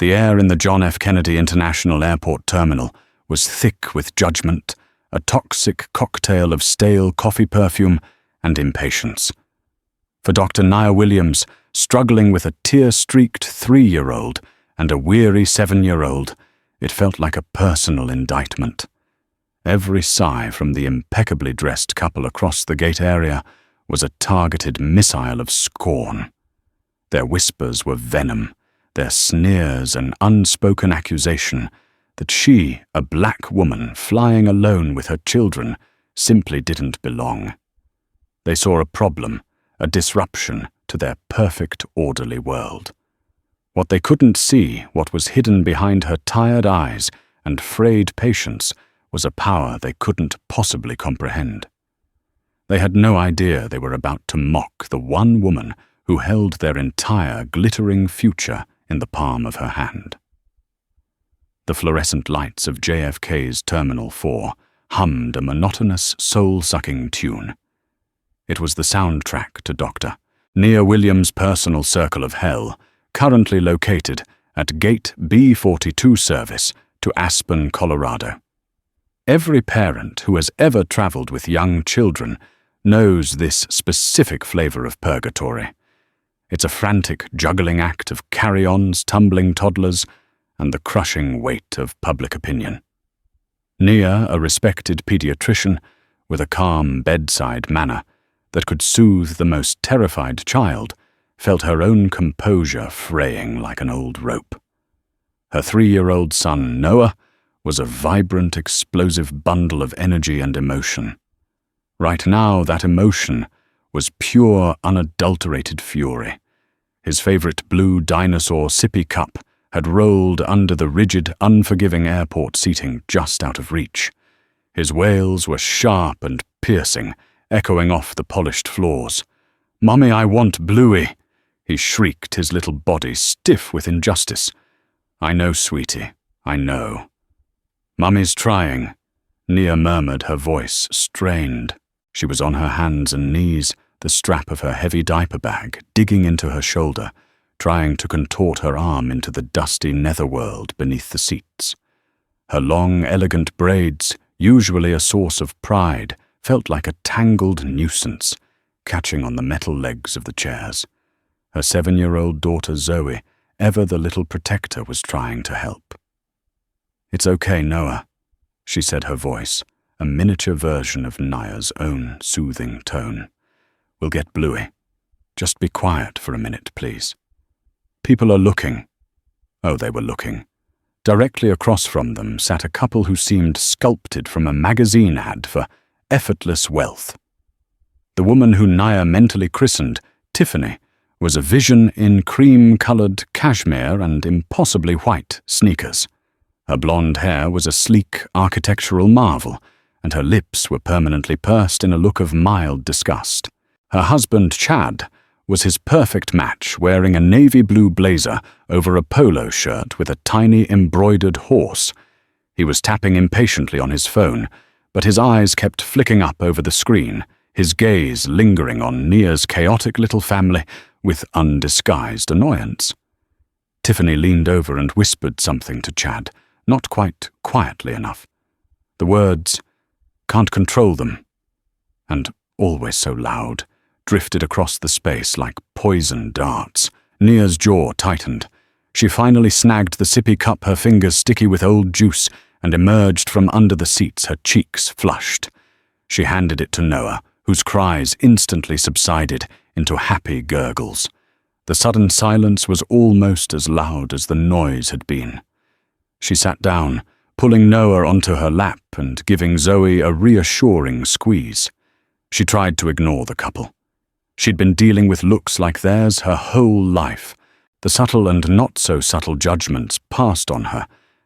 The air in the John F. Kennedy International Airport terminal was thick with judgment, a toxic cocktail of stale coffee perfume and impatience. For Dr. Nia Williams, struggling with a tear-streaked 3-year-old and a weary 7-year-old, it felt like a personal indictment. Every sigh from the impeccably dressed couple across the gate area was a targeted missile of scorn. Their whispers were venom, their sneers an unspoken accusation that she, a black woman flying alone with her children, simply didn't belong. They saw a problem, a disruption to their perfect, orderly world. What they couldn't see, what was hidden behind her tired eyes and frayed patience, was a power they couldn't possibly comprehend. They had no idea they were about to mock the one woman who held their entire glittering future in the palm of her hand. The fluorescent lights of JFK's Terminal 4 hummed a monotonous, soul-sucking tune. It was the soundtrack to Dr. Nia Williams' personal circle of hell, currently located at Gate B42 service to Aspen, Colorado. Every parent who has ever traveled with young children knows this specific flavor of purgatory. It's a frantic juggling act of carry-ons, tumbling toddlers, and the crushing weight of public opinion. Nia, a respected pediatrician with a calm bedside manner that could soothe the most terrified child, felt her own composure fraying like an old rope. Her 3-year-old son, Noah, was a vibrant, explosive bundle of energy and emotion. Right now, that emotion was pure, unadulterated fury. His favorite blue dinosaur sippy cup had rolled under the rigid, unforgiving airport seating just out of reach. His wails were sharp and piercing, echoing off the polished floors. "Mummy, I want Bluey!" he shrieked, his little body stiff with injustice. "I know, sweetie, I know." "Mummy's trying," Nia murmured, her voice strained. She was on her hands and knees, the strap of her heavy diaper bag digging into her shoulder, trying to contort her arm into the dusty netherworld beneath the seats. Her long, elegant braids, usually a source of pride, felt like a tangled nuisance, catching on the metal legs of the chairs. Her 7-year-old daughter Zoe, ever the little protector, was trying to help. "It's okay, Noah," she said, her voice a miniature version of Nia's own soothing tone. "We'll get Bluey. Just be quiet for a minute, please. People are looking." Oh, they were looking. Directly across from them sat a couple who seemed sculpted from a magazine ad for effortless wealth. The woman who Nia mentally christened Tiffany was a vision in cream-colored cashmere and impossibly white sneakers. Her blonde hair was a sleek architectural marvel, and her lips were permanently pursed in a look of mild disgust. Her husband, Chad, was his perfect match, wearing a navy blue blazer over a polo shirt with a tiny embroidered horse. He was tapping impatiently on his phone, but his eyes kept flicking up over the screen, his gaze lingering on Nia's chaotic little family with undisguised annoyance. Tiffany leaned over and whispered something to Chad, not quite quietly enough. The words, "Can't control them," and "always so loud," drifted across the space like poison darts. Nia's jaw tightened. She finally snagged the sippy cup, her fingers sticky with old juice, and emerged from under the seats, her cheeks flushed. She handed it to Noah, whose cries instantly subsided into happy gurgles. The sudden silence was almost as loud as the noise had been. She sat down, pulling Noah onto her lap and giving Zoe a reassuring squeeze. She tried to ignore the couple. She'd been dealing with looks like theirs her whole life. The subtle and not-so-subtle judgments passed on her,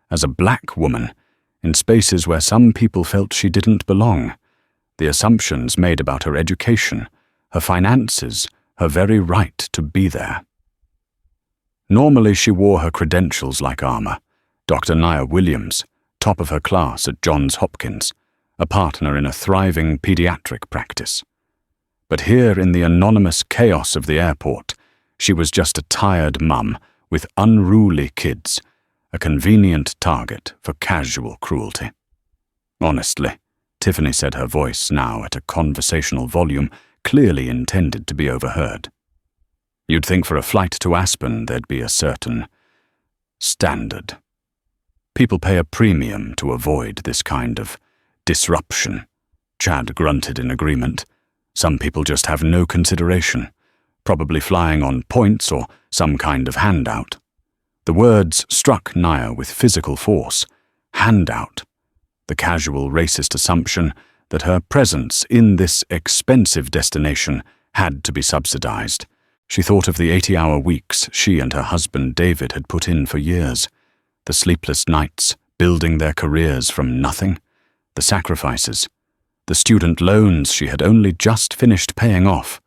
as a black woman, in spaces where some people felt she didn't belong. The assumptions made about her education, her finances, her very right to be there. Normally she wore her credentials like armor. Dr. Nia Williams, top of her class at Johns Hopkins, a partner in a thriving pediatric practice. But here in the anonymous chaos of the airport, she was just a tired mum with unruly kids, a convenient target for casual cruelty. Honestly, Tiffany said, her voice now at a conversational volume clearly intended to be overheard. You'd think for a flight to Aspen there'd be a certain standard. People pay a premium to avoid this kind of disruption. Chad grunted in agreement. Some people just have no consideration, probably flying on points or some kind of handout. The words struck Nia with physical force. Handout. The casual racist assumption that her presence in this expensive destination had to be subsidized. She thought of the 80-hour weeks she and her husband David had put in for years, the sleepless nights building their careers from nothing, the sacrifices, the student loans she had only just finished paying off.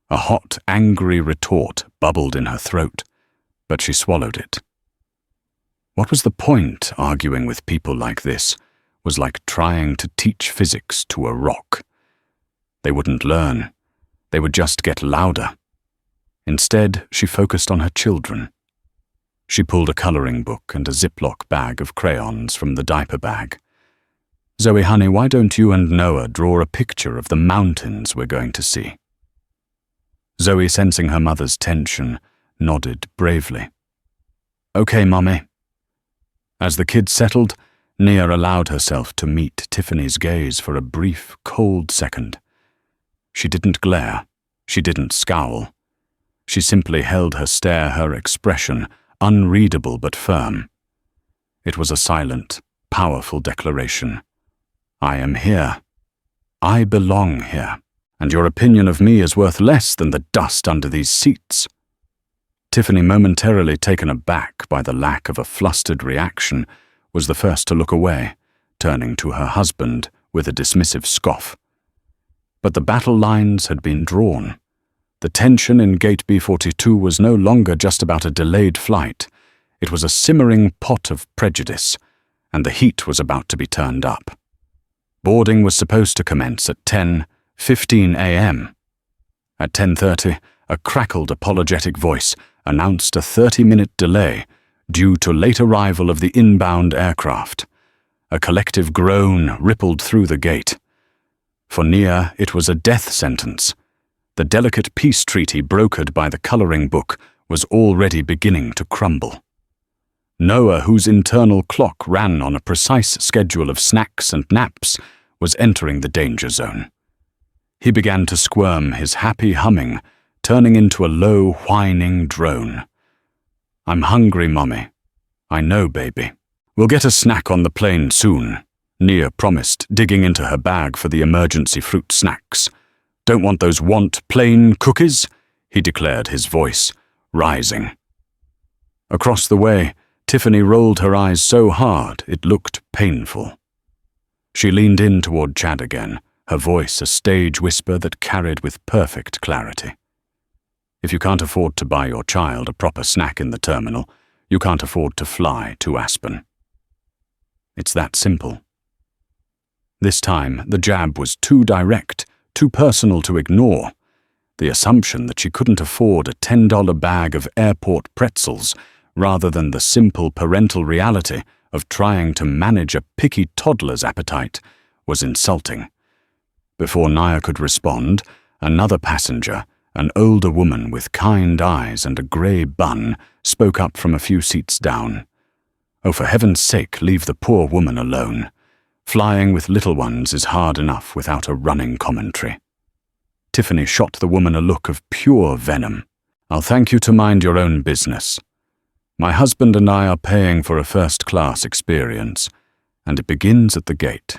A hot, angry retort bubbled in her throat, but she swallowed it. What was the point arguing with people like this? Was like trying to teach physics to a rock. They wouldn't learn. They would just get louder. Instead, she focused on her children. She pulled a coloring book and a Ziploc bag of crayons from the diaper bag. Zoe, honey, why don't you and Noah draw a picture of the mountains we're going to see? Zoe, sensing her mother's tension, nodded bravely. Okay, Mommy. As the kids settled, Nia allowed herself to meet Tiffany's gaze for a brief, cold second. She didn't glare. She didn't scowl. She simply held her stare, her expression unreadable but firm. It was a silent, powerful declaration. I am here. I belong here, and your opinion of me is worth less than the dust under these seats. Tiffany, momentarily taken aback by the lack of a flustered reaction, was the first to look away, turning to her husband with a dismissive scoff. But the battle lines had been drawn. The tension in Gate B42 was no longer just about a delayed flight. It was a simmering pot of prejudice, and the heat was about to be turned up. Boarding was supposed to commence at 10:15 a.m. At 10:30, a crackled apologetic voice announced a 30-minute delay due to late arrival of the inbound aircraft. A collective groan rippled through the gate. For Nia, it was a death sentence. The delicate peace treaty brokered by the coloring book was already beginning to crumble. Noah, whose internal clock ran on a precise schedule of snacks and naps, was entering the danger zone. He began to squirm, his happy humming turning into a low, whining drone. I'm hungry, Mommy. I know, baby. We'll get a snack on the plane soon, Nia promised, digging into her bag for the emergency fruit snacks. Don't want those plain cookies, he declared, his voice rising. Across the way, Tiffany rolled her eyes so hard it looked painful. She leaned in toward Chad again, her voice a stage whisper that carried with perfect clarity. If you can't afford to buy your child a proper snack in the terminal, you can't afford to fly to Aspen. It's that simple. This time, the jab was too direct, too personal to ignore. The assumption that she couldn't afford a $10 bag of airport pretzels rather than the simple parental reality of trying to manage a picky toddler's appetite was insulting. Before Nia could respond, another passenger, an older woman with kind eyes and a grey bun, spoke up from a few seats down. Oh, for heaven's sake, leave the poor woman alone. Flying with little ones is hard enough without a running commentary. Tiffany shot the woman a look of pure venom. I'll thank you to mind your own business. My husband and I are paying for a first-class experience, and it begins at the gate.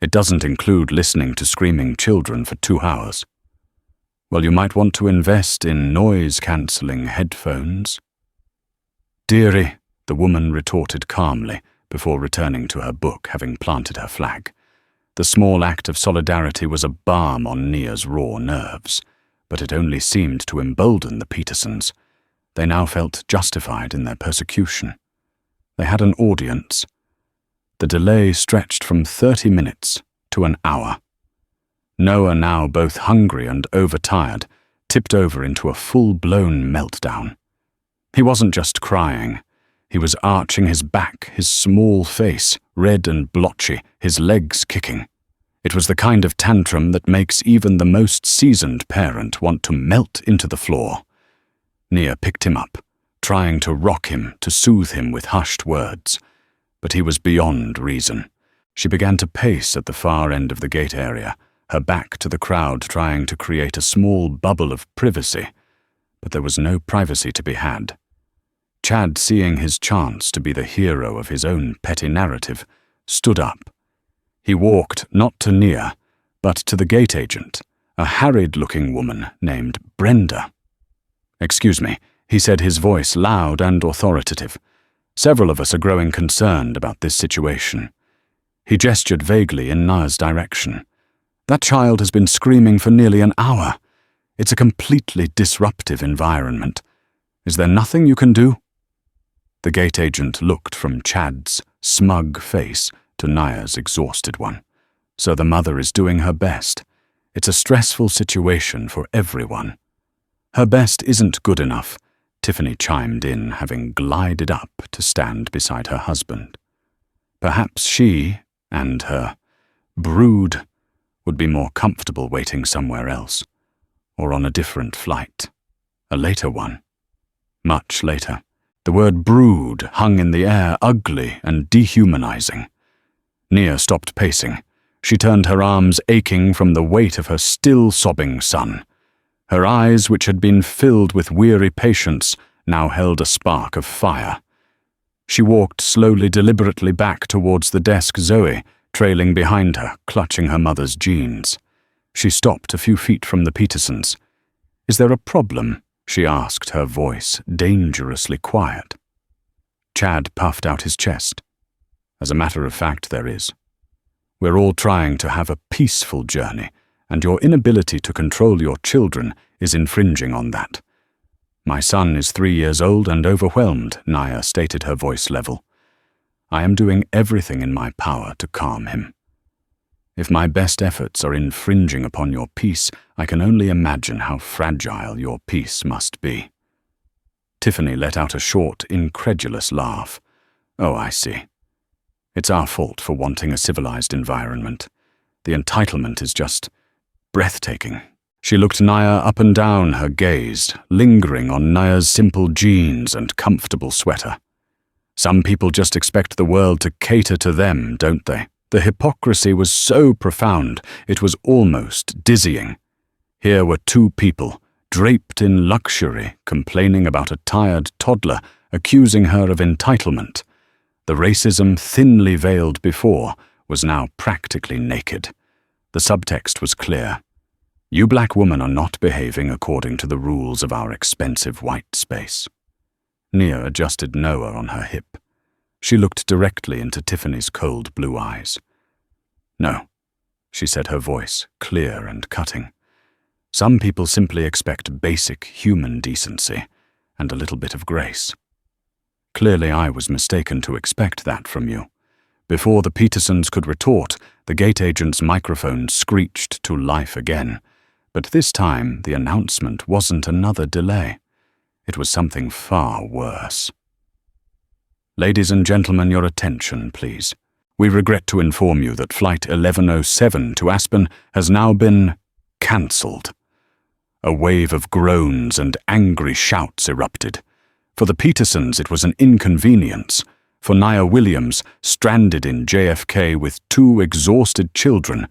It doesn't include listening to screaming children for 2 hours. Well, you might want to invest in noise-cancelling headphones. Dearie, the woman retorted calmly before returning to her book, having planted her flag. The small act of solidarity was a balm on Nia's raw nerves, but it only seemed to embolden the Petersons. They now felt justified in their persecution. They had an audience. The delay stretched from 30 minutes to an hour. Noah, now both hungry and overtired, tipped over into a full-blown meltdown. He wasn't just crying. He was arching his back, his small face, red and blotchy, his legs kicking. It was the kind of tantrum that makes even the most seasoned parent want to melt into the floor. Nia picked him up, trying to rock him, to soothe him with hushed words. But he was beyond reason. She began to pace at the far end of the gate area, her back to the crowd, trying to create a small bubble of privacy. But there was no privacy to be had. Chad, seeing his chance to be the hero of his own petty narrative, stood up. He walked not to Nia, but to the gate agent, a harried-looking woman named Brenda. "Excuse me," he said, his voice loud and authoritative. "Several of us are growing concerned about this situation." He gestured vaguely in Nia's direction. "That child has been screaming for nearly an hour. It's a completely disruptive environment. Is there nothing you can do?" The gate agent looked from Chad's smug face to Nia's exhausted one. "So the mother is doing her best. It's a stressful situation for everyone." "Her best isn't good enough," Tiffany chimed in, having glided up to stand beside her husband. Perhaps she and her brood would be more comfortable waiting somewhere else, or on a different flight, a later one. Much later. The word brood hung in the air, ugly and dehumanizing. Nia stopped pacing. She turned her arms aching from the weight of her still sobbing son. Her eyes, which had been filled with weary patience, now held a spark of fire. She walked slowly, deliberately back towards the desk, Zoe trailing behind her, clutching her mother's jeans. She stopped a few feet from the Petersons. "Is there a problem?" she asked, her voice dangerously quiet. Chad puffed out his chest. "As a matter of fact, there is. We're all trying to have a peaceful journey, and your inability to control your children is infringing on that." "My son is 3 years old and overwhelmed," Nia stated, her voice level. "I am doing everything in my power to calm him. If my best efforts are infringing upon your peace, I can only imagine how fragile your peace must be." Tiffany let out a short, incredulous laugh. "Oh, I see. It's our fault for wanting a civilized environment. The entitlement is just breathtaking." She looked Nia up and down, her gaze lingering on Nia's simple jeans and comfortable sweater. "Some people just expect the world to cater to them, don't they?" The hypocrisy was so profound, it was almost dizzying. Here were two people, draped in luxury, complaining about a tired toddler, accusing her of entitlement. The racism, thinly veiled before, was now practically naked. The subtext was clear. You black women are not behaving according to the rules of our expensive white space. Nia adjusted Noah on her hip. She looked directly into Tiffany's cold blue eyes. "No," she said, her voice clear and cutting. "Some people simply expect basic human decency and a little bit of grace. Clearly I was mistaken to expect that from you." Before the Petersons could retort, the gate agent's microphone screeched to life again. But this time the announcement wasn't another delay. It was something far worse. "Ladies and gentlemen, your attention, please. We regret to inform you that Flight 1107 to Aspen has now been cancelled." A wave of groans and angry shouts erupted. For the Petersons, it was an inconvenience. For Nia Williams, stranded in JFK with 2 exhausted children,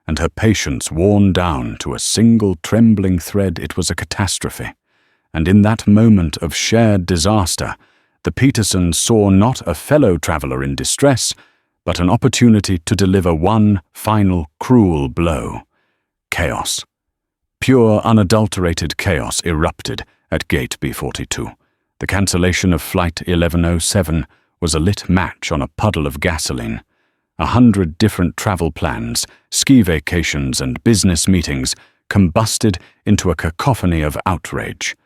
and her patience worn down to a single trembling thread, it was a catastrophe. And in that moment of shared disaster, the Petersons saw not a fellow traveler in distress, but an opportunity to deliver one final cruel blow. Chaos. Pure, unadulterated chaos erupted at Gate B42. The cancellation of Flight 1107 was a lit match on a puddle of gasoline. 100 different travel plans, ski vacations, and business meetings combusted into a cacophony of outrage.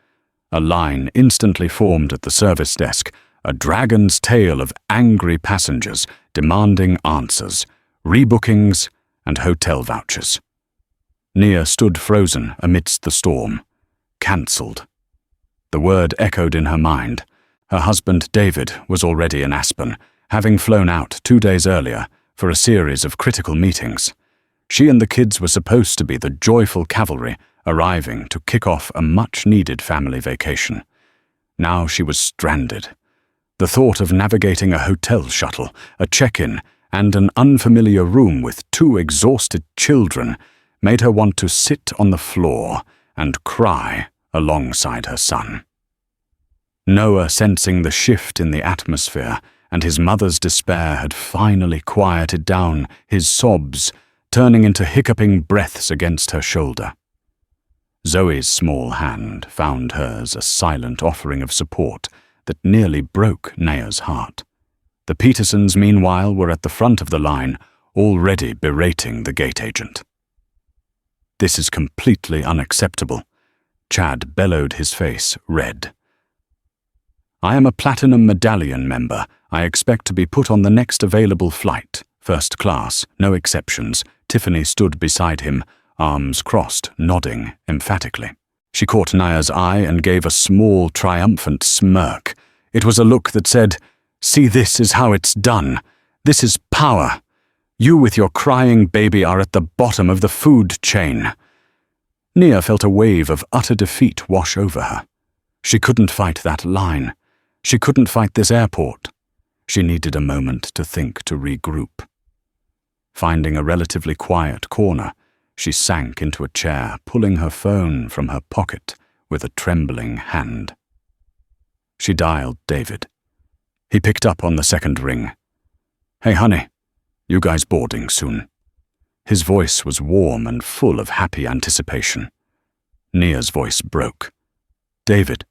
A line instantly formed at the service desk, a dragon's tail of angry passengers demanding answers, rebookings, and hotel vouchers. Nia stood frozen amidst the storm. Cancelled. The word echoed in her mind. Her husband, David, was already in Aspen, having flown out 2 days earlier for a series of critical meetings. She and the kids were supposed to be the joyful cavalry arriving to kick off a much-needed family vacation. Now she was stranded. The thought of navigating a hotel shuttle, a check-in, and an unfamiliar room with 2 exhausted children made her want to sit on the floor and cry alongside her son. Noah, sensing the shift in the atmosphere and his mother's despair, had finally quieted down his sobs, turning into hiccuping breaths against her shoulder. Zoe's small hand found hers a silent offering of support that nearly broke Naya's heart. The Petersons, meanwhile, were at the front of the line, already berating the gate agent. "This is completely unacceptable." Chad bellowed, his face red. "I am a Platinum Medallion member. I expect to be put on the next available flight, first class, no exceptions." Tiffany stood beside him, arms crossed, nodding emphatically. She caught Naya's eye and gave a small, triumphant smirk. It was a look that said, "See, this is how it's done. This is power. You with your crying baby are at the bottom of the food chain." Nia felt a wave of utter defeat wash over her. She couldn't fight that line. She couldn't fight this airport. She needed a moment to think, to regroup. Finding a relatively quiet corner, she sank into a chair, pulling her phone from her pocket with a trembling hand. She dialed David. He picked up on the second ring. "Hey, honey, you guys boarding soon?" His voice was warm and full of happy anticipation. Nia's voice broke. "David,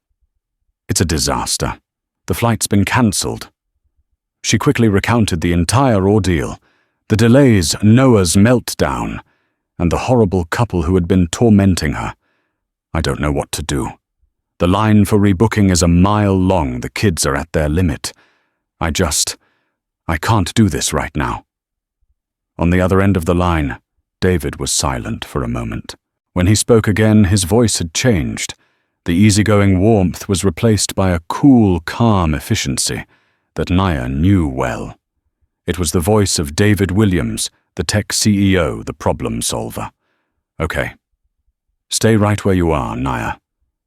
it's a disaster. The flight's been cancelled." She quickly recounted the entire ordeal, the delays, Noah's meltdown, and the horrible couple who had been tormenting her. "I don't know what to do. The line for rebooking is a mile long. The kids are at their limit. I can't do this right now." On the other end of the line, David was silent for a moment. When he spoke again, his voice had changed. The easygoing warmth was replaced by a cool, calm efficiency that Naya knew well. It was the voice of David Williams, the tech CEO, the problem solver. "Okay. Stay right where you are, Naya.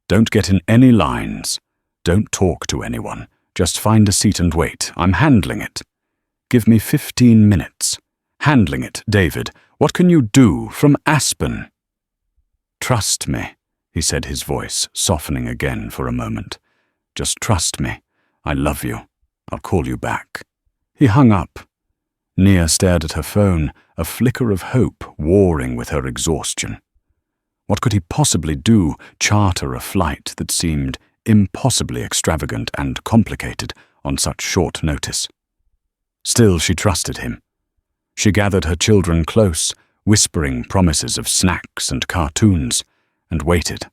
Don't get in any lines. Don't talk to anyone. Just find a seat and wait. I'm handling it. Give me 15 minutes. Handling it, David. What can you do from Aspen?" "Trust me," he said, his voice softening again for a moment. "Just trust me. I love you. I'll call you back." He hung up. Nia stared at her phone, a flicker of hope warring with her exhaustion. What could he possibly do, charter a flight that seemed impossibly extravagant and complicated on such short notice? Still, she trusted him. She gathered her children close, whispering promises of snacks and cartoons, and waited.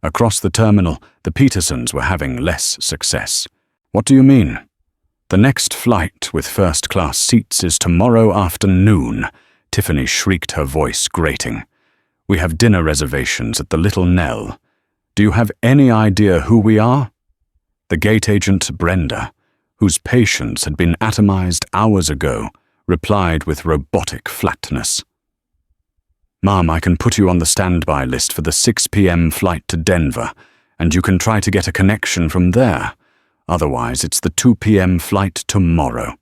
Across the terminal, the Petersons were having less success. "What do you mean?" "The next flight with first-class seats is tomorrow afternoon," Tiffany shrieked, her voice grating. "We have dinner reservations at the Little Nell. Do you have any idea who we are?" The gate agent, Brenda, whose patience had been atomized hours ago, replied with robotic flatness. "Mom, I can put you on the standby list for the 6 p.m. flight to Denver, and you can try to get a connection from there. Otherwise, it's the 2 p.m. flight tomorrow."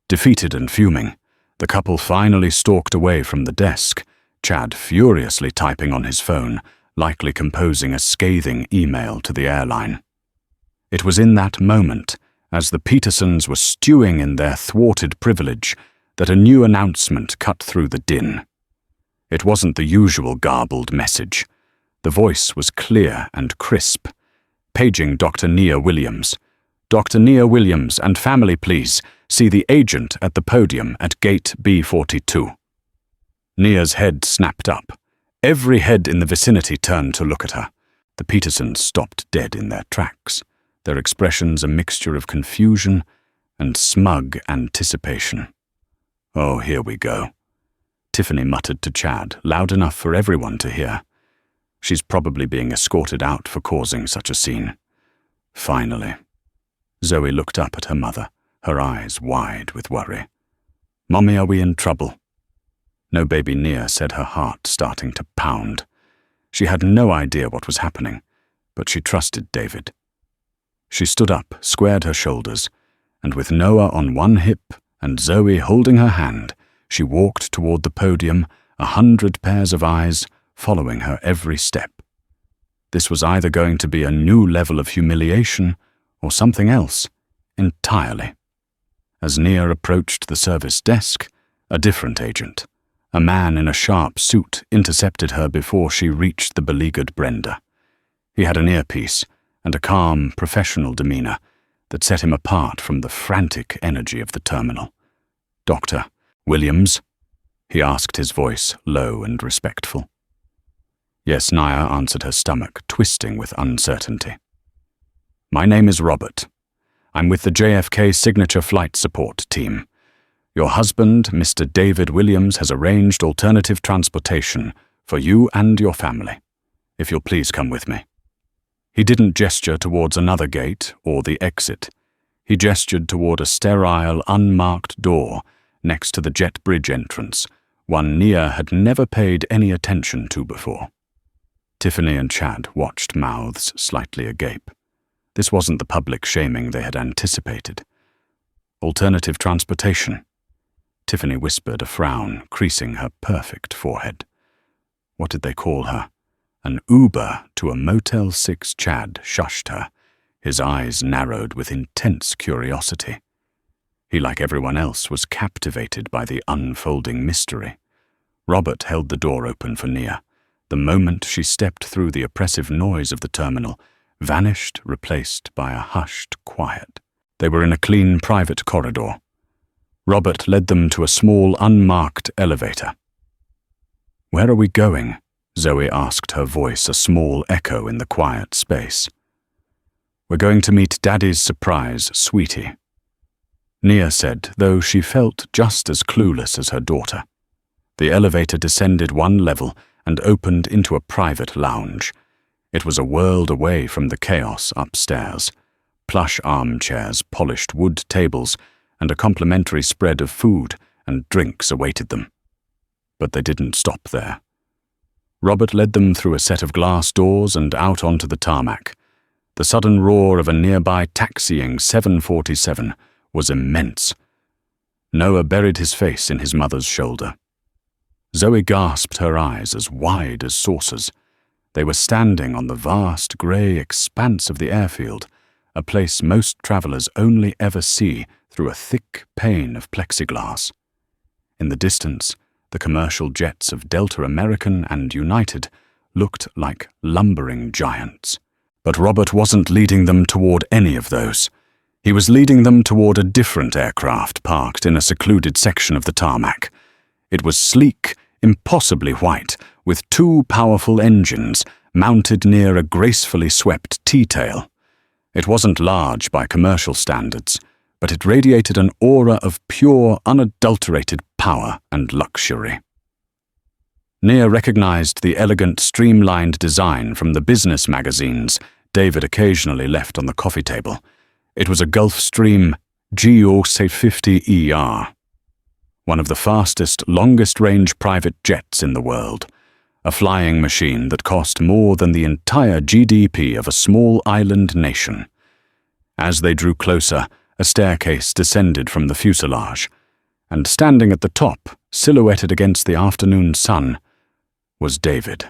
Defeated and fuming, the couple finally stalked away from the desk, Chad furiously typing on his phone, likely composing a scathing email to the airline. It was in that moment, as the Petersons were stewing in their thwarted privilege, that a new announcement cut through the din. It wasn't the usual garbled message. The voice was clear and crisp. Paging Dr. Nia Williams. "Dr. Nia Williams and family, please. See the agent at the podium at gate B42. Nia's head snapped up. Every head in the vicinity turned to look at her. The Petersons stopped dead in their tracks, their expressions a mixture of confusion and smug anticipation. "Oh, here we go," Tiffany muttered to Chad, loud enough for everyone to hear. She's probably being escorted out for causing such a scene. Finally. Zoe looked up at her mother, her eyes wide with worry. "Mommy, are we in trouble?" No baby Nia said, her heart starting to pound. She had no idea what was happening, but she trusted David. She stood up, squared her shoulders, and with Noah on one hip and Zoe holding her hand, she walked toward the podium, 100 pairs of eyes following her every step. This was either going to be a new level of humiliation or something else entirely. As Nia approached the service desk, a different agent, a man in a sharp suit, intercepted her before she reached the beleaguered Brenda. He had an earpiece and a calm, professional demeanor that set him apart from the frantic energy of the terminal. "Dr. Williams?" he asked, his voice low and respectful. "Yes," Nia answered, her stomach twisting with uncertainty. "My name is Robert. I'm with the JFK Signature Flight Support Team. Your husband, Mr. David Williams, has arranged alternative transportation for you and your family. If you'll please come with me." He didn't gesture towards another gate or the exit. He gestured toward a sterile, unmarked door next to the jet bridge entrance, one Nia had never paid any attention to before. Tiffany and Chad watched, mouths slightly agape. This wasn't the public shaming they had anticipated. Alternative transportation. Tiffany whispered, a frown creasing her perfect forehead. What did they call her? An Uber to a Motel 6. Chad shushed her, his eyes narrowed with intense curiosity. He, like everyone else, was captivated by the unfolding mystery. Robert held the door open for Nia. The moment she stepped through, the oppressive noise of the terminal vanished, replaced by a hushed quiet. They were in a clean private corridor. Robert led them to a small, unmarked elevator. "Where are we going?" Zoe asked, her voice a small echo in the quiet space. "We're going to meet Daddy's surprise, sweetie," Nia said, though she felt just as clueless as her daughter. The elevator descended one level and opened into a private lounge. It was a world away from the chaos upstairs. Plush armchairs, polished wood tables, and a complimentary spread of food and drinks awaited them. But they didn't stop there. Robert led them through a set of glass doors and out onto the tarmac. The sudden roar of a nearby taxiing 747 was immense. Noah buried his face in his mother's shoulder. Zoe gasped, her eyes as wide as saucers. They were standing on the vast grey expanse of the airfield, a place most travelers only ever see through a thick pane of plexiglass. In the distance, the commercial jets of Delta American and United looked like lumbering giants. But Robert wasn't leading them toward any of those. He was leading them toward a different aircraft parked in a secluded section of the tarmac. It was sleek, impossibly white, with two powerful engines mounted near a gracefully swept T-tail. It wasn't large by commercial standards, but it radiated an aura of pure, unadulterated power and luxury. Nia recognized the elegant, streamlined design from the business magazines David occasionally left on the coffee table. It was a Gulfstream GO-C50ER, one of the fastest, longest-range private jets in the world, a flying machine that cost more than the entire GDP of a small island nation. As they drew closer, a staircase descended from the fuselage, and standing at the top, silhouetted against the afternoon sun, was David.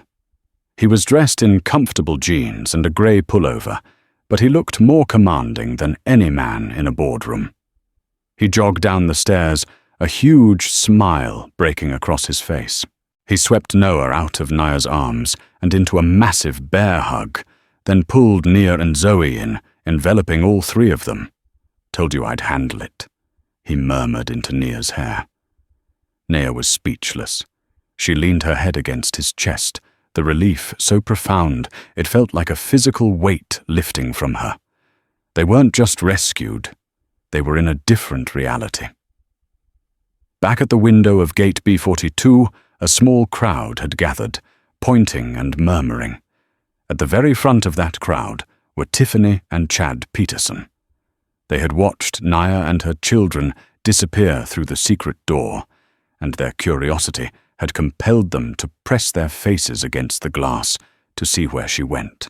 He was dressed in comfortable jeans and a grey pullover, but he looked more commanding than any man in a boardroom. He jogged down the stairs, a huge smile breaking across his face. He swept Noah out of Nia's arms and into a massive bear hug, then pulled Nia and Zoe in, enveloping all three of them. "Told you I'd handle it," he murmured into Nia's hair. Nia was speechless. She leaned her head against his chest, the relief so profound it felt like a physical weight lifting from her. They weren't just rescued, they were in a different reality. Back at the window of Gate B42, a small crowd had gathered, pointing and murmuring. At the very front of that crowd were Tiffany and Chad Peterson. They had watched Naya and her children disappear through the secret door, and their curiosity had compelled them to press their faces against the glass to see where she went.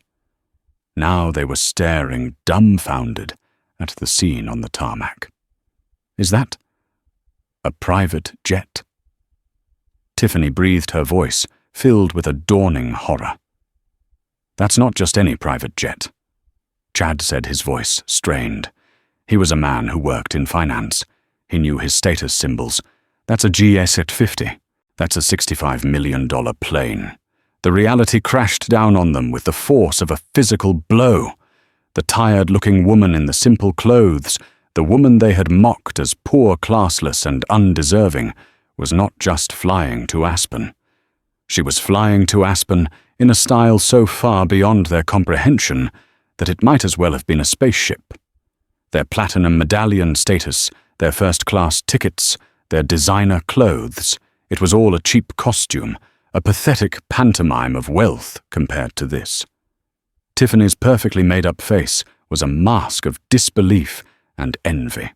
Now they were staring dumbfounded at the scene on the tarmac. Is that a private jet? Tiffany breathed, her voice filled with a dawning horror. That's not just any private jet. Chad said, his voice strained. He was a man who worked in finance. He knew his status symbols. That's a GS-50. That's a $65 million plane. The reality crashed down on them with the force of a physical blow. The tired-looking woman in the simple clothes, the woman they had mocked as poor, classless, and undeserving, was not just flying to Aspen. She was flying to Aspen in a style so far beyond their comprehension that it might as well have been a spaceship. Their platinum medallion status, their first-class tickets, their designer clothes, it was all a cheap costume, a pathetic pantomime of wealth compared to this. Tiffany's perfectly made-up face was a mask of disbelief and envy.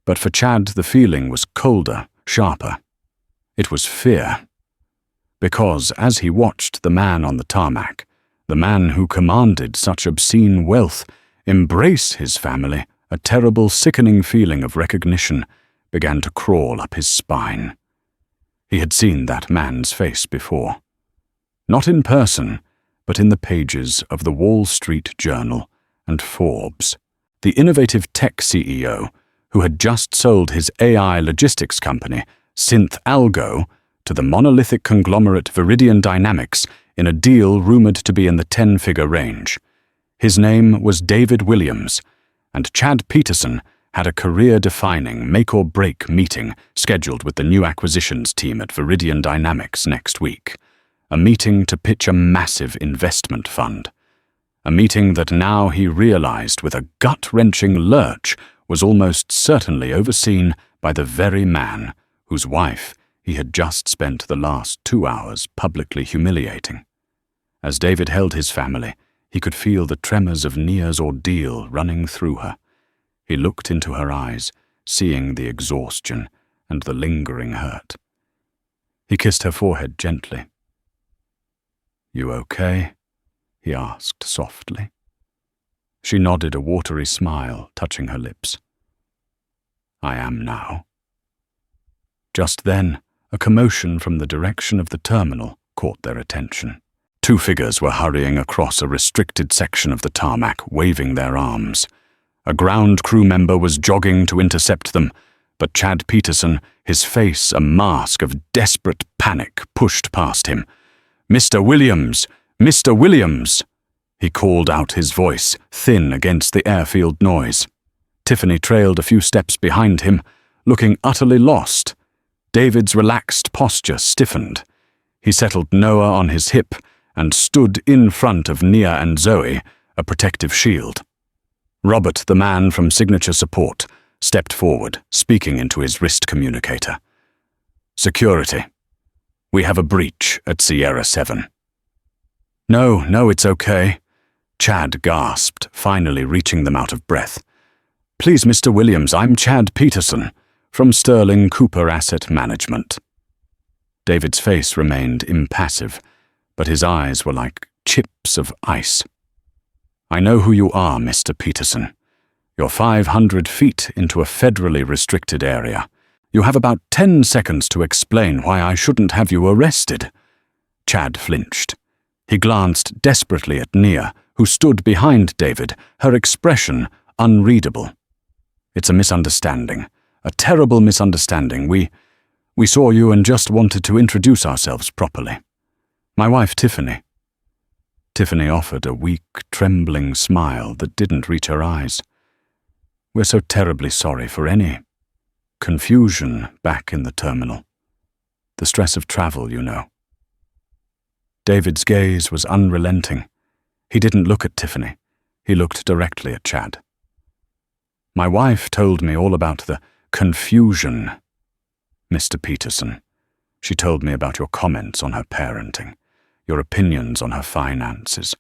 But for Chad, the feeling was colder, sharper. It was fear. Because as he watched the man on the tarmac, the man who commanded such obscene wealth, embrace his family, a terrible, sickening feeling of recognition began to crawl up his spine. He had seen that man's face before. Not in person, but in the pages of the Wall Street Journal and Forbes. The innovative tech CEO, who had just sold his AI logistics company, Synth Algo, to the monolithic conglomerate Viridian Dynamics in a deal rumored to be in the 10-figure range. His name was David Williams, and Chad Peterson had a career-defining make-or-break meeting scheduled with the new acquisitions team at Viridian Dynamics next week. A meeting to pitch a massive investment fund. A meeting that now he realized with a gut-wrenching lurch was almost certainly overseen by the very man whose wife he had just spent the last 2 hours publicly humiliating. As David held his family, he could feel the tremors of Nia's ordeal running through her. He looked into her eyes, seeing the exhaustion and the lingering hurt. He kissed her forehead gently. "You okay?" he asked softly. She nodded, a watery smile touching her lips. "I am now." Just then, a commotion from the direction of the terminal caught their attention. 2 figures were hurrying across a restricted section of the tarmac, waving their arms. A ground crew member was jogging to intercept them, but Chad Peterson, his face a mask of desperate panic, pushed past him. "Mr. Williams! Mr. Williams!" He called out, his voice thin against the airfield noise. Tiffany trailed a few steps behind him, looking utterly lost. David's relaxed posture stiffened. He settled Noah on his hip and stood in front of Nia and Zoe, a protective shield. Robert, the man from Signature Support, stepped forward, speaking into his wrist communicator. "Security. We have a breach at Sierra 7. No, it's okay," Chad gasped, finally reaching them out of breath. "Please, Mr. Williams, I'm Chad Peterson, from Sterling Cooper Asset Management." David's face remained impassive, but his eyes were like chips of ice. "I know who you are, Mr. Peterson. You're 500 feet into a federally restricted area. You have about 10 seconds to explain why I shouldn't have you arrested." Chad flinched. He glanced desperately at Nia, who stood behind David, her expression unreadable. "It's a misunderstanding. A terrible misunderstanding. We saw you and just wanted to introduce ourselves properly. My wife, Tiffany." Tiffany offered a weak, trembling smile that didn't reach her eyes. "We're so terribly sorry for any confusion back in the terminal. The stress of travel, you know." David's gaze was unrelenting. He didn't look at Tiffany. He looked directly at Chad. "My wife told me all about the confusion, Mr. Peterson. She told me about your comments on her parenting. your opinions on her finances,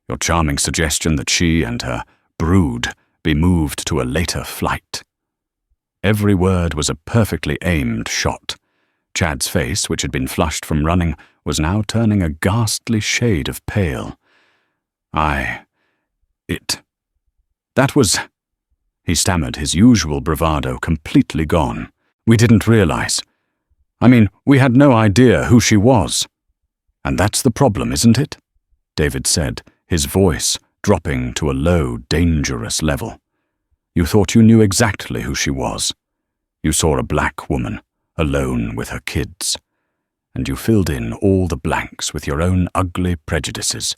your charming suggestion that she and her brood be moved to a later flight. Every word was a perfectly aimed shot. Chad's face, which had been flushed from running, was now turning a ghastly shade of pale. That was... He stammered, his usual bravado completely gone. We didn't realize. We had no idea who she was. And that's the problem, isn't it? David said, his voice dropping to a low, dangerous level. You thought you knew exactly who she was. You saw a black woman, alone with her kids, and you filled in all the blanks with your own ugly prejudices.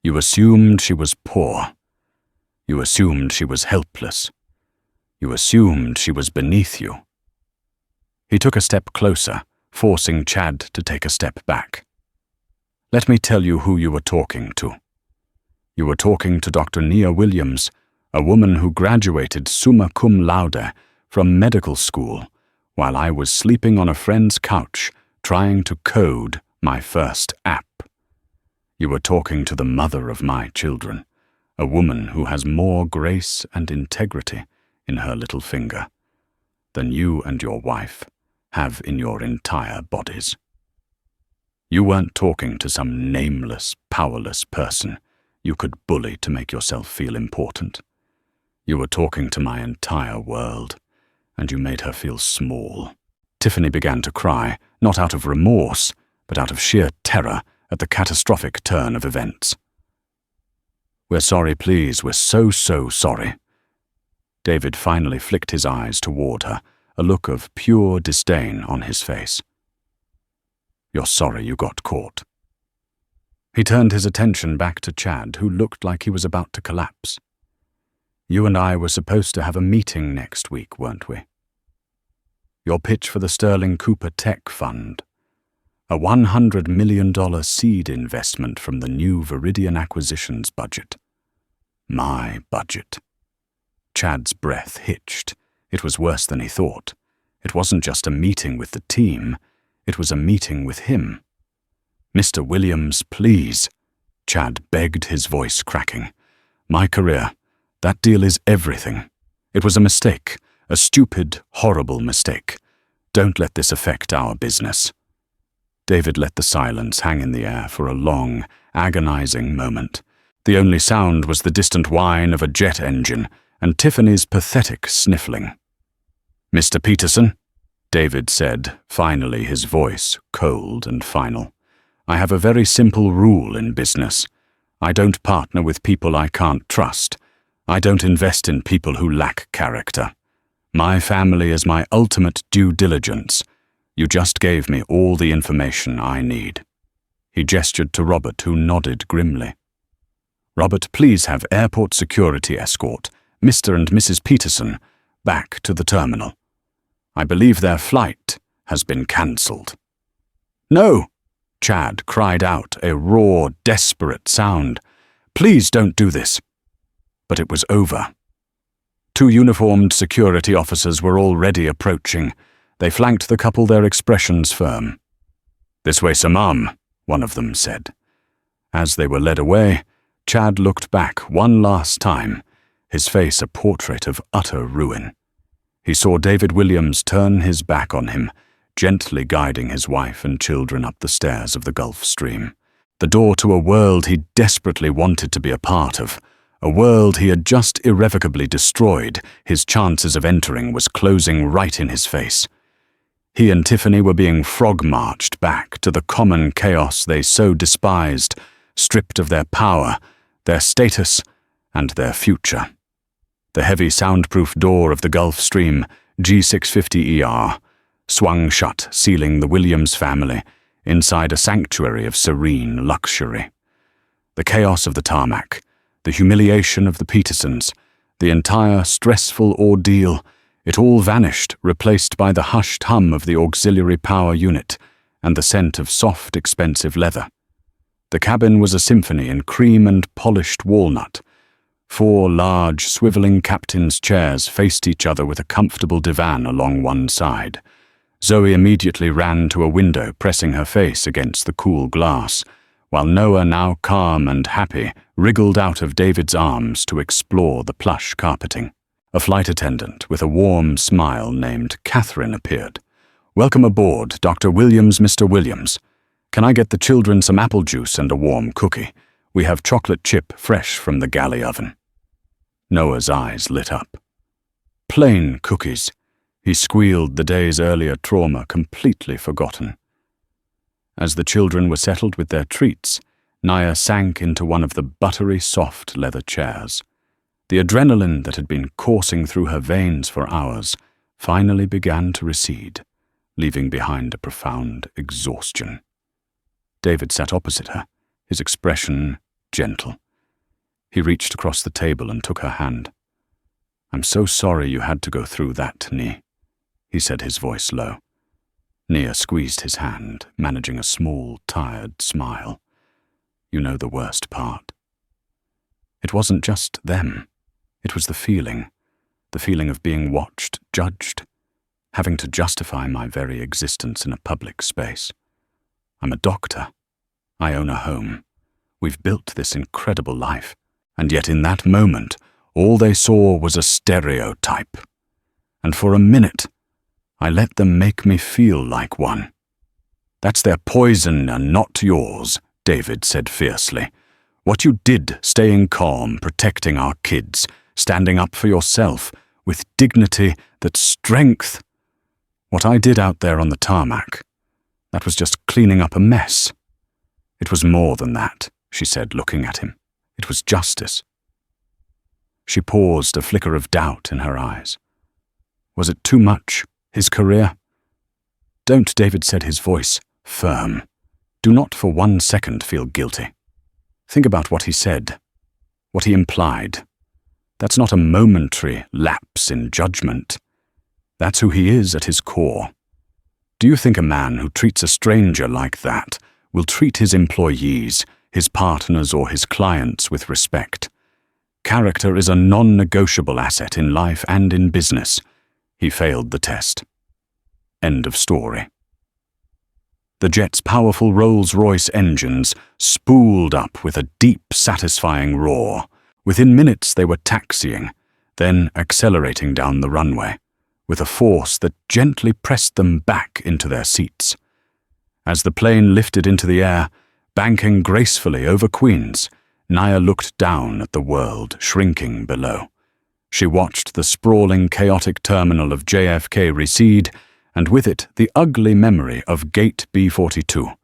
You assumed she was poor. You assumed she was helpless. You assumed she was beneath you. He took a step closer, forcing Chad to take a step back. Let me tell you who you were talking to. You were talking to Dr. Nia Williams, a woman who graduated summa cum laude from medical school, while I was sleeping on a friend's couch trying to code my first app. You were talking to the mother of my children, a woman who has more grace and integrity in her little finger than you and your wife have in your entire bodies. You weren't talking to some nameless, powerless person you could bully to make yourself feel important. You were talking to my entire world, and you made her feel small. Tiffany began to cry, not out of remorse, but out of sheer terror at the catastrophic turn of events. We're sorry, please. We're so sorry. David finally flicked his eyes toward her, a look of pure disdain on his face. You're sorry you got caught. He turned his attention back to Chad, who looked like he was about to collapse. You and I were supposed to have a meeting next week, weren't we? Your pitch for the Sterling Cooper Tech Fund. A $100 million seed investment from the new Viridian acquisitions budget. My budget. Chad's breath hitched. It was worse than he thought. It wasn't just a meeting with the team. It was a meeting with him. Mr. Williams, please. Chad begged, his voice cracking. My career. That deal is everything. It was a mistake. A stupid, horrible mistake. Don't let this affect our business. David let the silence hang in the air for a long, agonizing moment. The only sound was the distant whine of a jet engine and Tiffany's pathetic sniffling. Mr. Peterson, David said, finally, his voice cold and final. I have a very simple rule in business. I don't partner with people I can't trust. I don't invest in people who lack character. My family is my ultimate due diligence. You just gave me all the information I need. He gestured to Robert, who nodded grimly. Robert, please have airport security escort Mr. and Mrs. Peterson back to the terminal. I believe their flight has been cancelled. No! Chad cried out, a raw, desperate sound. Please don't do this. But it was over. 2 uniformed security officers were already approaching. They flanked the couple, their expressions firm. This way, Samam, one of them said. As they were led away, Chad looked back one last time, his face a portrait of utter ruin. He saw David Williams turn his back on him, gently guiding his wife and children up the stairs of the Gulf Stream. The door to a world he desperately wanted to be a part of, a world he had just irrevocably destroyed. His chances of entering was closing right in his face. He and Tiffany were being frog-marched back to the common chaos they so despised, stripped of their power, their status, and their future. The heavy soundproof door of the Gulf Stream, G650ER, swung shut, sealing the Williams family inside a sanctuary of serene luxury. The chaos of the tarmac, the humiliation of the Petersons, the entire stressful ordeal, it all vanished, replaced by the hushed hum of the auxiliary power unit and the scent of soft, expensive leather. The cabin was a symphony in cream and polished walnut. 4 large, swiveling captain's chairs faced each other with a comfortable divan along one side. Zoe immediately ran to a window, pressing her face against the cool glass, while Noah, now calm and happy, wriggled out of David's arms to explore the plush carpeting. A flight attendant with a warm smile named Catherine appeared. "Welcome aboard, Dr. Williams, Mr. Williams. Can I get the children some apple juice and a warm cookie? We have chocolate chip fresh from the galley oven." Noah's eyes lit up. Plain cookies. He squealed, the day's earlier trauma completely forgotten. As the children were settled with their treats, Naya sank into one of the buttery soft leather chairs. The adrenaline that had been coursing through her veins for hours finally began to recede, leaving behind a profound exhaustion. David sat opposite her, his expression gentle. He reached across the table and took her hand. "I'm so sorry you had to go through that, Nia," he said, his voice low. Nia squeezed his hand, managing a small, tired smile. "You know the worst part." It wasn't just them. It was the feeling of being watched, judged, having to justify my very existence in a public space. I'm a doctor. I own a home. We've built this incredible life. And yet in that moment, all they saw was a stereotype. And for a minute, I let them make me feel like one. "That's their poison and not yours," David said fiercely. "What you did, staying calm, protecting our kids, standing up for yourself, with dignity, that strength. What I did out there on the tarmac, that was just cleaning up a mess." "It was more than that," she said, looking at him. "It was justice." She paused, a flicker of doubt in her eyes. Was it too much, his career? "Don't," David said, his voice firm. "Do not for 1 second feel guilty. Think about what he said, what he implied. That's not a momentary lapse in judgment. That's who he is at his core. Do you think a man who treats a stranger like that will treat his employees, his partners, or his clients with respect? Character is a non-negotiable asset in life and in business. He failed the test." End of story. The jet's powerful Rolls-Royce engines spooled up with a deep, satisfying roar. Within minutes they were taxiing, then accelerating down the runway, with a force that gently pressed them back into their seats. As the plane lifted into the air, banking gracefully over Queens, Naya looked down at the world shrinking below. She watched the sprawling, chaotic terminal of JFK recede, and with it the ugly memory of Gate B-42.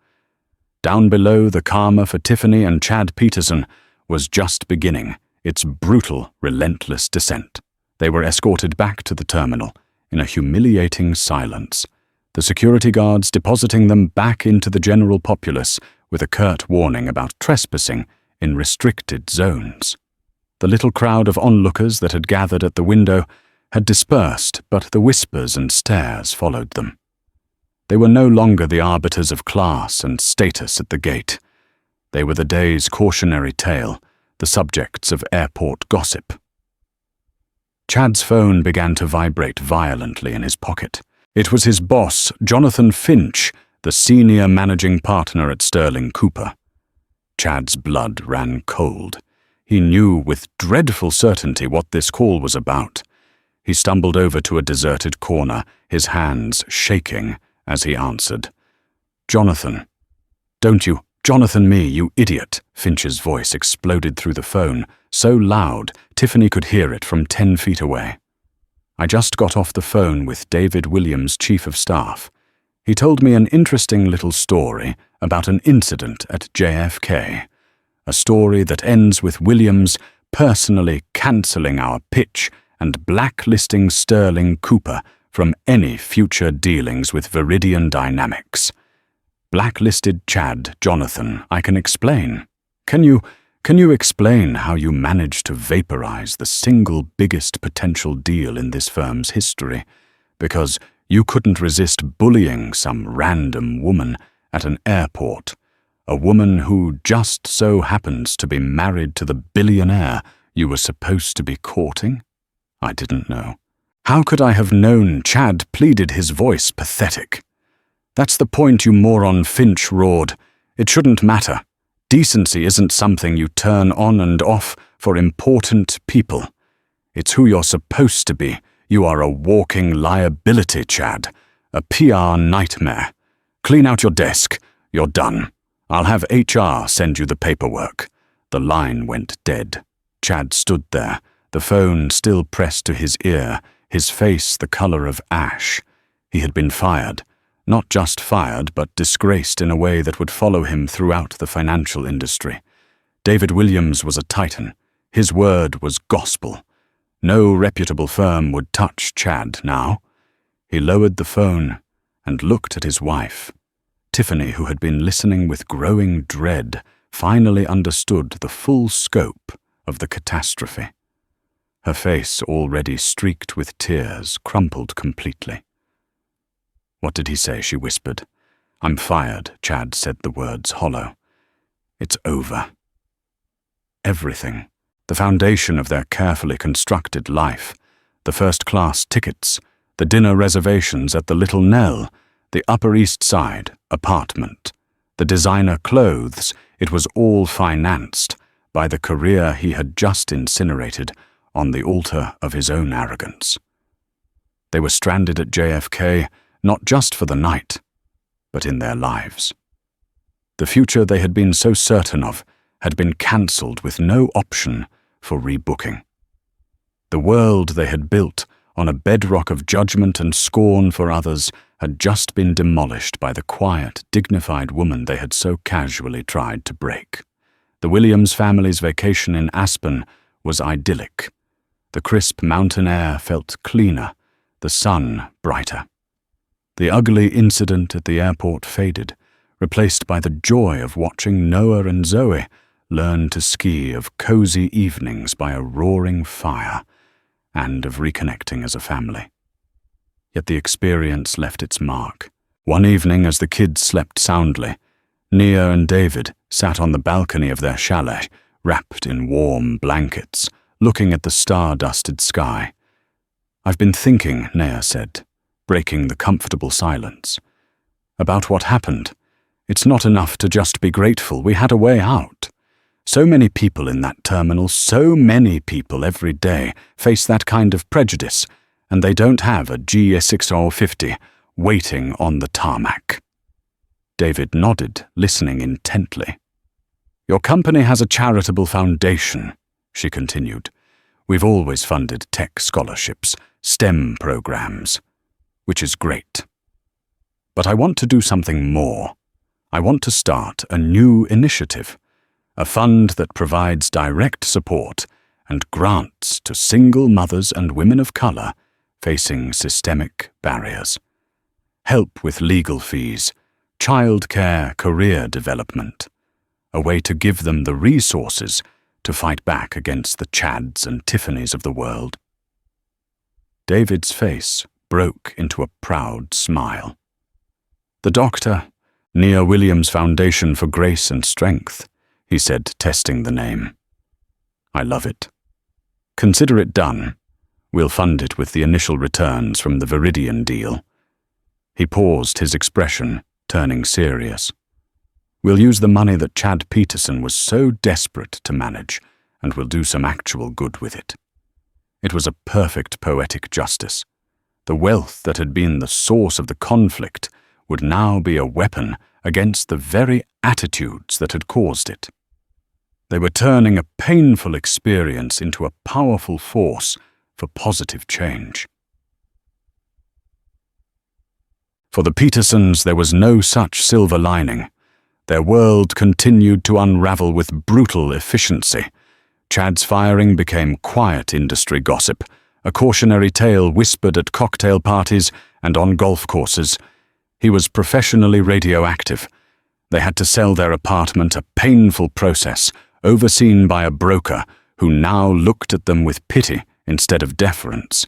Down below, the karma for Tiffany and Chad Peterson was just beginning its brutal, relentless descent. They were escorted back to the terminal in a humiliating silence, the security guards depositing them back into the general populace with a curt warning about trespassing in restricted zones. The little crowd of onlookers that had gathered at the window had dispersed, but the whispers and stares followed them. They were no longer the arbiters of class and status at the gate. They were the day's cautionary tale, the subjects of airport gossip. Chad's phone began to vibrate violently in his pocket. It was his boss, Jonathan Finch, the senior managing partner at Sterling Cooper. Chad's blood ran cold. He knew with dreadful certainty what this call was about. He stumbled over to a deserted corner, his hands shaking as he answered. "Jonathan. Don't you, Jonathan me, you idiot," Finch's voice exploded through the phone, so loud Tiffany could hear it from 10 feet away. "I just got off the phone with David Williams, Chief of Staff. He told me an interesting little story about an incident at JFK. A story that ends with Williams personally cancelling our pitch and blacklisting Sterling Cooper from any future dealings with Viridian Dynamics. Blacklisted Chad, Jonathan, I can explain. Can you explain how you managed to vaporize the single biggest potential deal in this firm's history? Because you couldn't resist bullying some random woman at an airport, a woman who just so happens to be married to the billionaire you were supposed to be courting? I didn't know. How could I have known? Chad pleaded, his voice pathetic. That's the point, you moron, Finch roared. It shouldn't matter. Decency isn't something you turn on and off for important people. It's who you're supposed to be. You are a walking liability, Chad. A PR nightmare. Clean out your desk. You're done. I'll have HR send you the paperwork." The line went dead. Chad stood there, the phone still pressed to his ear, his face the color of ash. He had been fired. Not just fired, but disgraced in a way that would follow him throughout the financial industry. David Williams was a titan. His word was gospel. No reputable firm would touch Chad now. He lowered the phone and looked at his wife. Tiffany, who had been listening with growing dread, finally understood the full scope of the catastrophe. Her face, already streaked with tears, crumpled completely. "What did he say?" she whispered. "I'm fired," Chad said the words hollow. "It's over." Everything. The foundation of their carefully constructed life. The first-class tickets, the dinner reservations at the Little Nell, the Upper East Side apartment, the designer clothes, it was all financed by the career he had just incinerated on the altar of his own arrogance. They were stranded at JFK, not just for the night, but in their lives. The future they had been so certain of had been cancelled with no option for rebooking. The world they had built on a bedrock of judgment and scorn for others had just been demolished by the quiet, dignified woman they had so casually tried to break. The Williams family's vacation in Aspen was idyllic. The crisp mountain air felt cleaner, the sun brighter. The ugly incident at the airport faded, replaced by the joy of watching Noah and Zoe learn to ski, of cozy evenings by a roaring fire, and of reconnecting as a family. Yet the experience left its mark. One evening, as the kids slept soundly, Nia and David sat on the balcony of their chalet, wrapped in warm blankets, looking at the star-dusted sky. "I've been thinking," Nia said, breaking the comfortable silence, "about what happened. It's not enough to just be grateful. We had a way out. So many people in that terminal, so many people every day face that kind of prejudice, and they don't have a G6050 waiting on the tarmac." David nodded, listening intently. "Your company has a charitable foundation," she continued. "We've always funded tech scholarships, STEM programs, which is great. But I want to do something more. I want to start a new initiative, a fund that provides direct support and grants to single mothers and women of color facing systemic barriers. Help with legal fees, childcare, career development. A way to give them the resources to fight back against the Chads and Tiffany's of the world." David's face broke into a proud smile. "The doctor, Nia Williams Foundation for Grace and Strength," he said, testing the name. "I love it. Consider it done. We'll fund it with the initial returns from the Viridian deal." He paused, his expression turning serious. "We'll use the money that Chad Peterson was so desperate to manage, and we'll do some actual good with it." It was a perfect poetic justice. The wealth that had been the source of the conflict would now be a weapon against the very attitudes that had caused it. They were turning a painful experience into a powerful force for positive change. For the Petersons, there was no such silver lining. Their world continued to unravel with brutal efficiency. Chad's firing became quiet industry gossip, a cautionary tale whispered at cocktail parties and on golf courses. He was professionally radioactive. They had to sell their apartment, a painful process, overseen by a broker who now looked at them with pity instead of deference.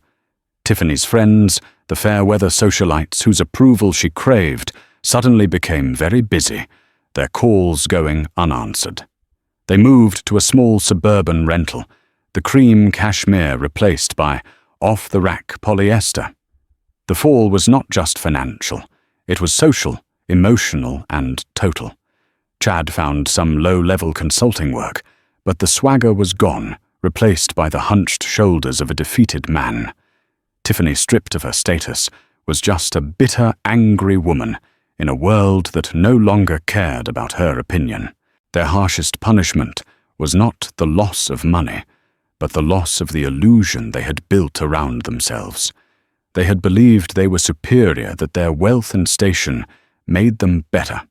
Tiffany's friends, the fair-weather socialites whose approval she craved, suddenly became very busy, their calls going unanswered. They moved to a small suburban rental, the cream cashmere replaced by off-the-rack polyester. The fall was not just financial, it was social, emotional, and total. Chad found some low-level consulting work, but the swagger was gone, replaced by the hunched shoulders of a defeated man. Tiffany, stripped of her status, was just a bitter, angry woman in a world that no longer cared about her opinion. Their harshest punishment was not the loss of money, but the loss of the illusion they had built around themselves. They had believed they were superior, that their wealth and station made them better.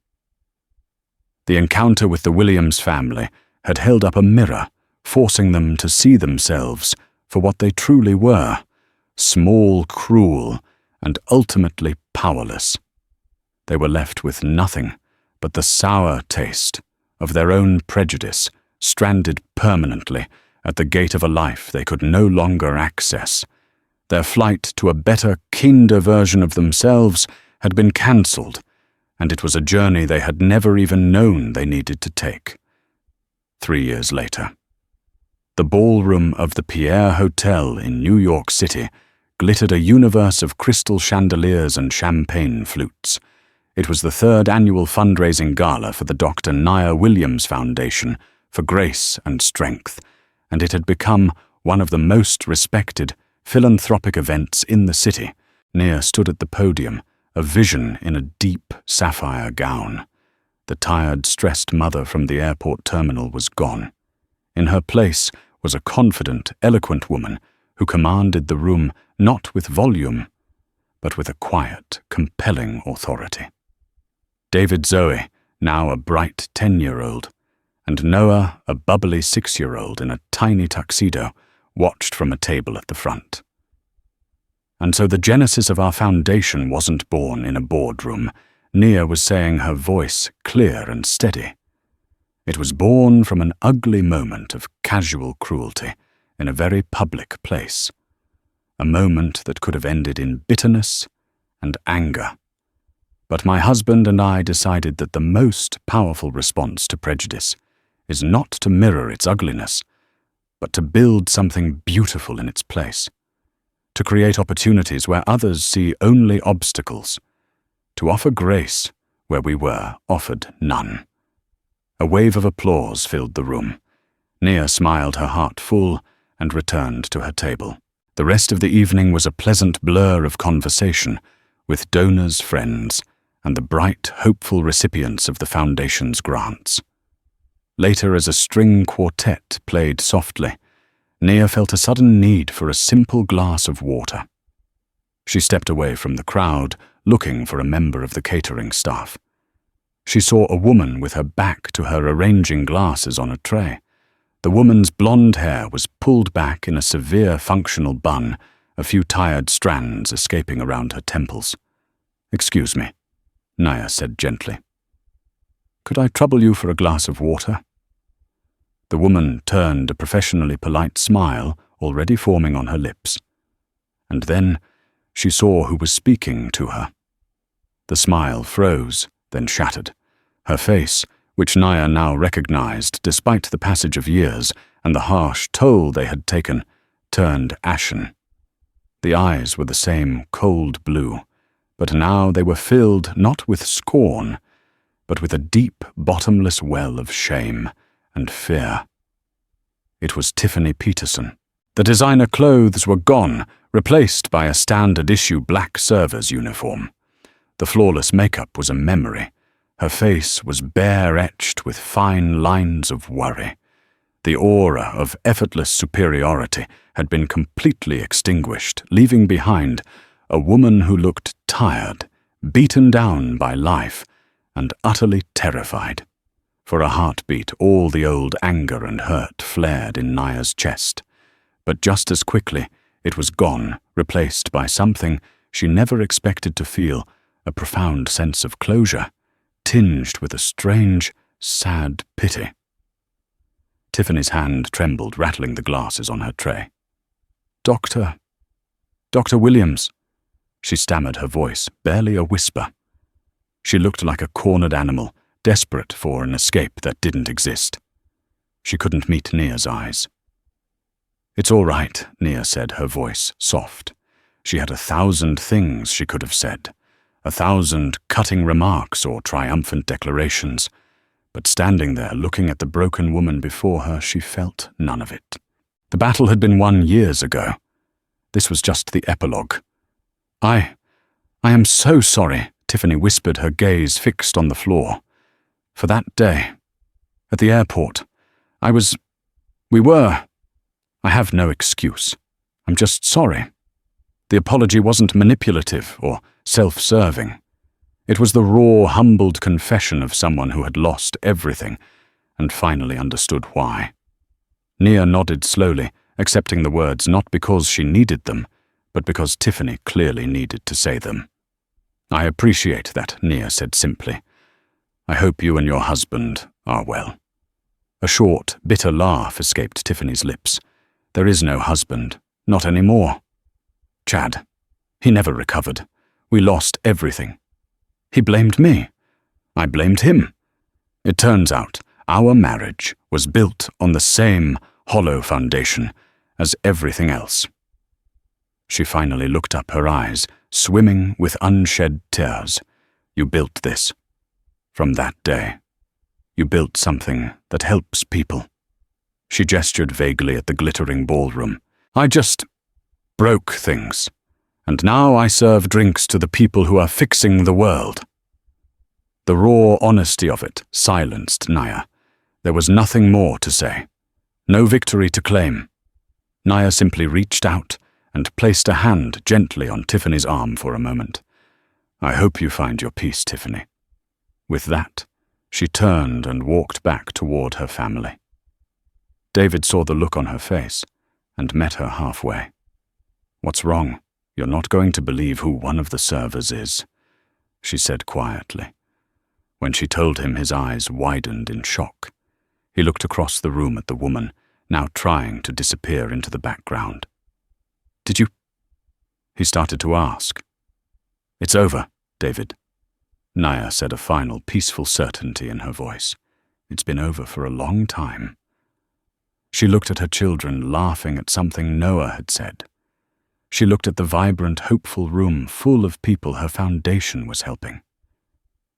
The encounter with the Williams family had held up a mirror, forcing them to see themselves for what they truly were: small, cruel, and ultimately powerless. They were left with nothing but the sour taste of their own prejudice, stranded permanently at the gate of a life they could no longer access. Their flight to a better, kinder version of themselves had been cancelled, and it was a journey they had never even known they needed to take. 3 years later, the ballroom of the Pierre Hotel in New York City glittered a universe of crystal chandeliers and champagne flutes. It was the 3rd annual fundraising gala for the Dr. Nia Williams Foundation for Grace and Strength, and it had become one of the most respected philanthropic events in the city. Nia stood at the podium, a vision in a deep sapphire gown. The tired, stressed mother from the airport terminal was gone. In her place was a confident, eloquent woman who commanded the room not with volume, but with a quiet, compelling authority. David Zoe, now a bright 10-year-old, and Noah, a bubbly 6-year-old in a tiny tuxedo, watched from a table at the front. And so the genesis of our foundation wasn't born in a boardroom. Nia was saying, her voice clear and steady. It was born from an ugly moment of casual cruelty in a very public place. A moment that could have ended in bitterness and anger. But my husband and I decided that the most powerful response to prejudice is not to mirror its ugliness, but to build something beautiful in its place, to create opportunities where others see only obstacles, to offer grace where we were offered none. A wave of applause filled the room. Nia smiled, her heart full, and returned to her table. The rest of the evening was a pleasant blur of conversation with donors, friends, and the bright, hopeful recipients of the Foundation's grants. Later, as a string quartet played softly, Nia felt a sudden need for a simple glass of water. She stepped away from the crowd, looking for a member of the catering staff. She saw a woman with her back to her arranging glasses on a tray. The woman's blonde hair was pulled back in a severe functional bun, a few tired strands escaping around her temples. "Excuse me," Nia said gently. "Could I trouble you for a glass of water?" The woman turned, a professionally polite smile already forming on her lips. And then she saw who was speaking to her. The smile froze, then shattered. Her face, which Nia now recognized despite the passage of years and the harsh toll they had taken, turned ashen. The eyes were the same cold blue, but now they were filled not with scorn, but with a deep, bottomless well of shame and fear. It was Tiffany Peterson. The designer clothes were gone, replaced by a standard-issue black server's uniform. The flawless makeup was a memory. Her face was bare-etched with fine lines of worry. The aura of effortless superiority had been completely extinguished, leaving behind a woman who looked tired, beaten down by life, and utterly terrified. For a heartbeat, all the old anger and hurt flared in Nia's chest. But just as quickly, it was gone, replaced by something she never expected to feel, a profound sense of closure, tinged with a strange, sad pity. Tiffany's hand trembled, rattling the glasses on her tray. Dr. Williams," she stammered, her voice barely a whisper. She looked like a cornered animal, desperate for an escape that didn't exist. She couldn't meet Nia's eyes. "It's all right," Nia said, her voice soft. She had 1,000 things she could have said, 1,000 cutting remarks or triumphant declarations, but standing there looking at the broken woman before her, she felt none of it. The battle had been won years ago. This was just the epilogue. I am so sorry, Tiffany whispered, her gaze fixed on the floor. For that day, at the airport, I have no excuse. I'm just sorry. The apology wasn't manipulative or self-serving. It was the raw, humbled confession of someone who had lost everything and finally understood why. Nia nodded slowly, accepting the words not because she needed them, but because Tiffany clearly needed to say them. I appreciate that, Nia said simply. I hope you and your husband are well. A short, bitter laugh escaped Tiffany's lips. There is no husband, not anymore. Chad. He never recovered. We lost everything. He blamed me. I blamed him. It turns out our marriage was built on the same hollow foundation as everything else. She finally looked up, her eyes swimming with unshed tears. You built this. From that day, you built something that helps people. She gestured vaguely at the glittering ballroom. I just broke things, and now I serve drinks to the people who are fixing the world. The raw honesty of it silenced Nia. There was nothing more to say. No victory to claim. Nia simply reached out and placed a hand gently on Tiffany's arm for a moment. I hope you find your peace, Tiffany. With that, she turned and walked back toward her family. David saw the look on her face and met her halfway. What's wrong? You're not going to believe who one of the servers is, she said quietly. When she told him, his eyes widened in shock. He looked across the room at the woman, now trying to disappear into the background. Did you? He started to ask. It's over, David. Nia said, a final peaceful certainty in her voice. It's been over for a long time. She looked at her children, laughing at something Noah had said. She looked at the vibrant, hopeful room full of people her foundation was helping.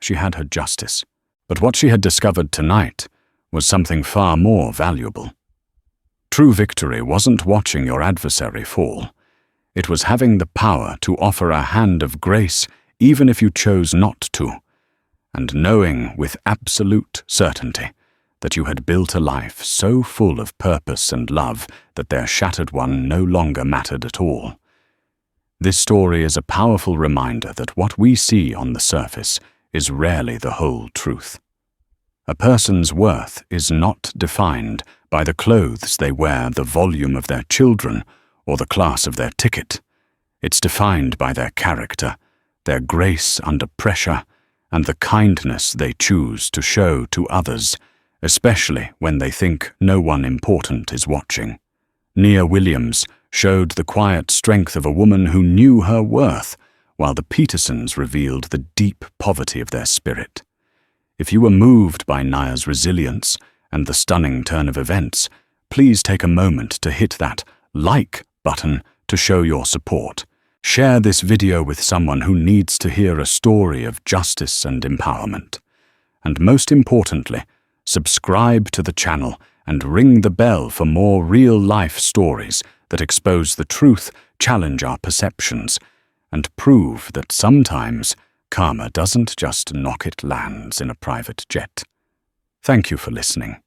She had her justice, but what she had discovered tonight was something far more valuable. True victory wasn't watching your adversary fall. It was having the power to offer a hand of grace even if you chose not to, and knowing with absolute certainty that you had built a life so full of purpose and love that their shattered one no longer mattered at all. This story is a powerful reminder that what we see on the surface is rarely the whole truth. A person's worth is not defined by the clothes they wear, the volume of their children, or the class of their ticket. It's defined by their character, their grace under pressure, and the kindness they choose to show to others, especially when they think no one important is watching. Nia Williams showed the quiet strength of a woman who knew her worth, while the Petersons revealed the deep poverty of their spirit. If you were moved by Nia's resilience and the stunning turn of events, please take a moment to hit that like button to show your support. Share this video with someone who needs to hear a story of justice and empowerment. And most importantly, subscribe to the channel and ring the bell for more real-life stories that expose the truth, challenge our perceptions, and prove that sometimes karma doesn't just knock, it lands in a private jet. Thank you for listening.